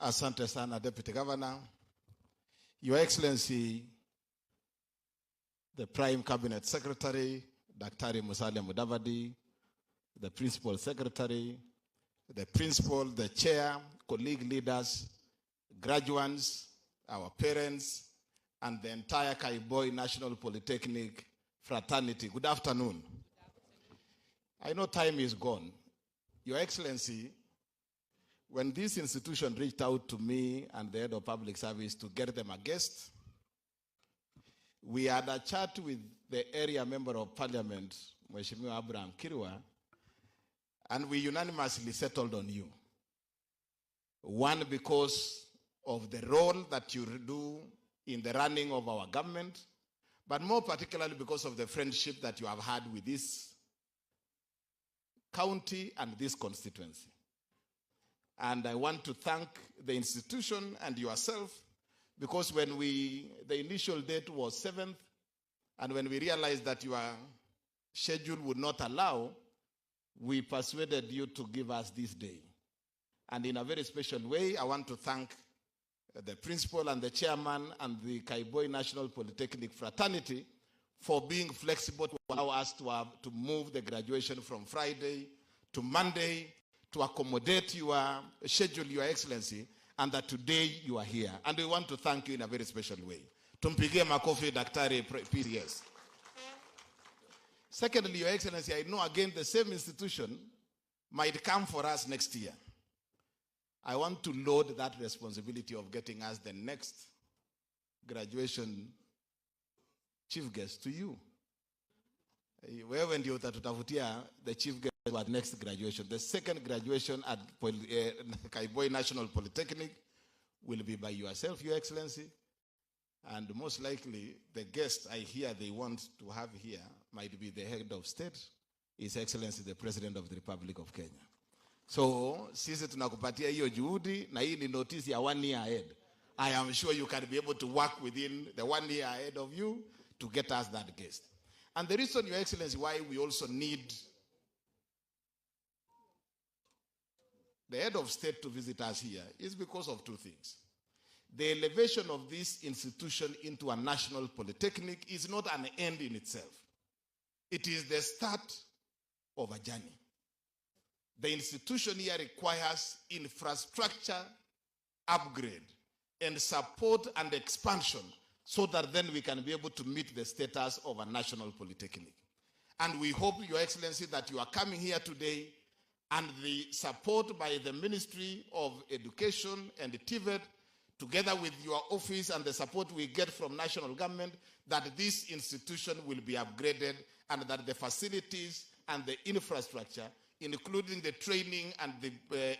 Asante sana, Deputy Governor. Your Excellency, the Prime Cabinet Secretary, Dr. Musalia Mudavadi, the Principal Secretary, the Principal, the Chair, colleague leaders, graduates, our parents, and the entire Kaiboi National Polytechnic fraternity. Good afternoon. I know time is gone. Your Excellency, when this institution reached out to me and the head of public service to get them a guest, we had a chat with the area member of parliament, Mheshimiwa Abraham Kirwa, and we unanimously settled on you. One, because of the role that you do in the running of our government, but more particularly because of the friendship that you have had with this county and this constituency. And I want to thank the institution and yourself, because when the initial date was 7th, and when we realized that your schedule would not allow, we persuaded you to give us this day. And in a very special way, I want to thank the principal and the chairman and the Kaiboi National Polytechnic fraternity for being flexible to allow us to move the graduation from Friday to Monday to accommodate your schedule, Your Excellency, and that today you are here. And we want to thank you in a very special way. Tumpigie makofi Daktari PCS. Secondly, Your Excellency, I know again the same institution might come for us next year. I want to load that responsibility of getting us the next graduation chief guest to you. Wewe ndio utatutafutia the chief guest at next graduation. The second graduation at Kaiboi National Polytechnic will be by yourself, Your Excellency. And most likely, the guest I hear they want to have here might be the head of state, His Excellency, the President of the Republic of Kenya. So, sisi tunakupatia hiyo juhudi, na hii ni notice ya 1 year ahead. I am sure you can be able to work within the 1 year ahead of you to get us that guest. And the reason, Your Excellency, why we also need the head of state to visit us here is because of two things. The elevation of this institution into a national polytechnic is not an end in itself. It is the start of a journey. The institution here requires infrastructure upgrade and support and expansion so that then we can be able to meet the status of a national polytechnic. And we hope, Your Excellency, that you are coming here today and the support by the Ministry of Education and the TVET, together with your office and the support we get from national government, that this institution will be upgraded and that the facilities and the infrastructure, including the training and the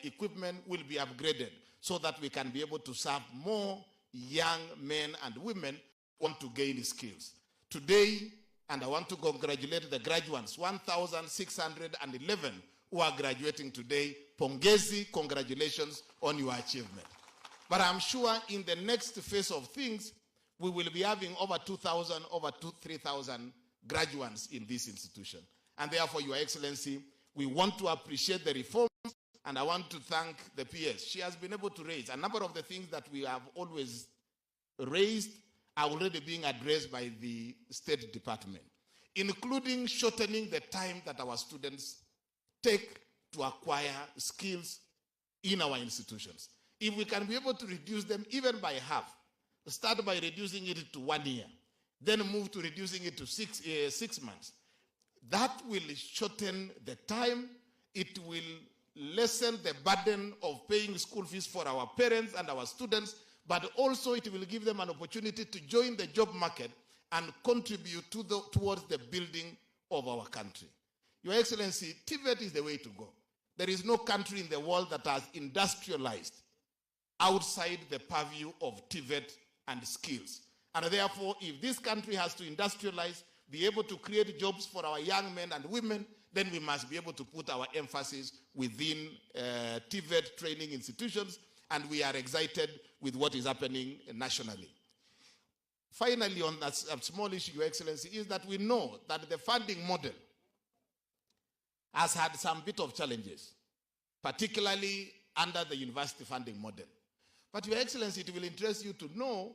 equipment, will be upgraded so that we can be able to serve more young men and women who want to gain skills. Today, and I want to congratulate the graduates, 1,611 who are graduating today. Pongezi, congratulations on your achievement. But I'm sure in the next phase of things, we will be having over 2,000, over 3,000 graduates in this institution. And therefore, Your Excellency, we want to appreciate the reforms, and I want to thank the PS. She has been able to raise a number of the things that we have always raised are already being addressed by the State Department, including shortening the time that our students take to acquire skills in our institutions. If we can be able to reduce them even by half, start by reducing it to 1 year, then move to reducing it to 6 months, that will shorten the time. It will lessen the burden of paying school fees for our parents and our students, but also it will give them an opportunity to join the job market and contribute towards the building of our country. Your Excellency, TVET is the way to go. There is no country in the world that has industrialized outside the purview of TVET and skills. And therefore, if this country has to industrialize, be able to create jobs for our young men and women, then we must be able to put our emphasis within TVET training institutions, and we are excited with what is happening nationally. Finally, on that small issue, Your Excellency, is that we know that the funding model has had some bit of challenges, particularly under the university funding model. But Your Excellency, it will interest you to know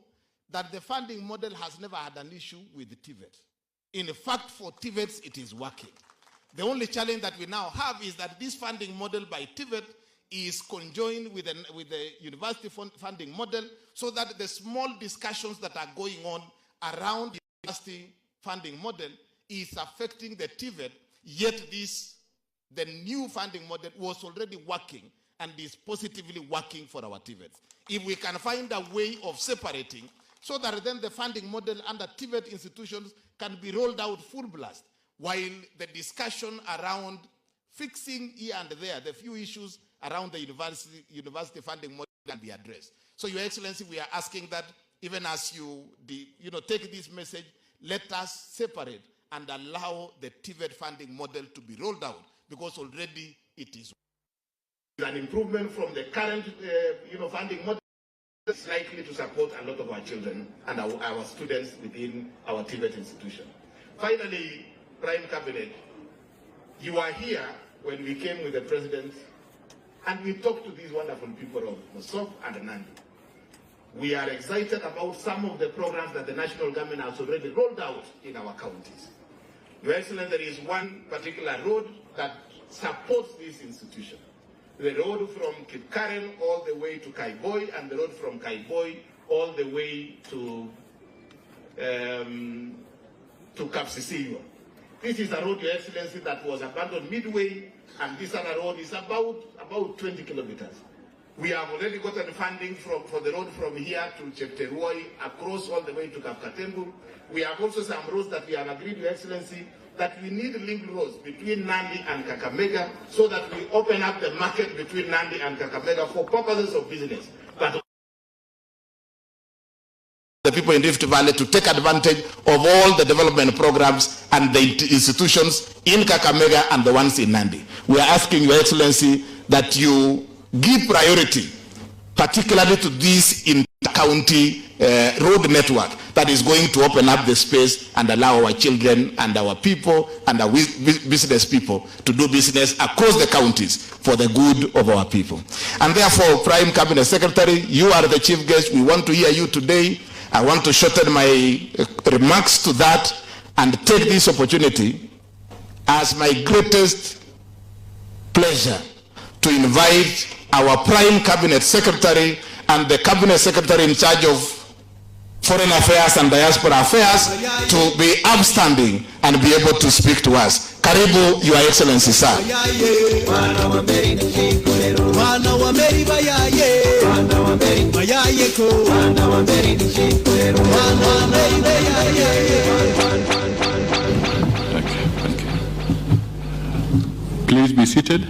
that the funding model has never had an issue with the TVET. In fact, for TVETs, it is working. The only challenge that we now have is that this funding model by TVET is conjoined with the university funding model, so that the small discussions that are going on around the university funding model is affecting the TVET, yet the new funding model was already working and is positively working for our TVETs. If we can find a way of separating, so that then the funding model under TVET institutions can be rolled out full blast, while the discussion around fixing here and there the few issues around the university funding model can be addressed. So, Your Excellency, we are asking that even as you take this message, let us separate and allow the TVET funding model to be rolled out, because already it is an improvement from the current funding model. It's likely to support a lot of our children and our students within our TVET institution. Finally, Prime Cabinet, you are here when we came with the President and we talked to these wonderful people of Mosop and Nandi. We are excited about some of the programs that the national government has already rolled out in our counties. Your Excellency, there is one particular road that supports this institution. The road from Kipkaren all the way to Kaiboi, and the road from Kaiboi all the way to Kapsisio. This is a road, Your Excellency, that was abandoned midway, and this other road is about 20 kilometers. We have already gotten funding for the road from here to Chepteroi, across all the way to Kapkatembu. We have also some roads that we have agreed, Your Excellency, that we need link roads between Nandi and Kakamega, so that we open up the market between Nandi and Kakamega for purposes of business. But the people in Rift Valley to take advantage of all the development programs and the institutions in Kakamega and the ones in Nandi. We are asking, Your Excellency, that you give priority, particularly to this inter-county road network that is going to open up the space and allow our children and our people and our business people to do business across the counties for the good of our people. And therefore, Prime Cabinet Secretary, you are the chief guest. We want to hear you today. I want to shorten my remarks to that and take this opportunity as my greatest pleasure to invite our Prime Cabinet Secretary and the Cabinet Secretary in charge of Foreign Affairs and Diaspora Affairs to be upstanding and be able to speak to us. Karibu, Your Excellency, sir. Please be seated.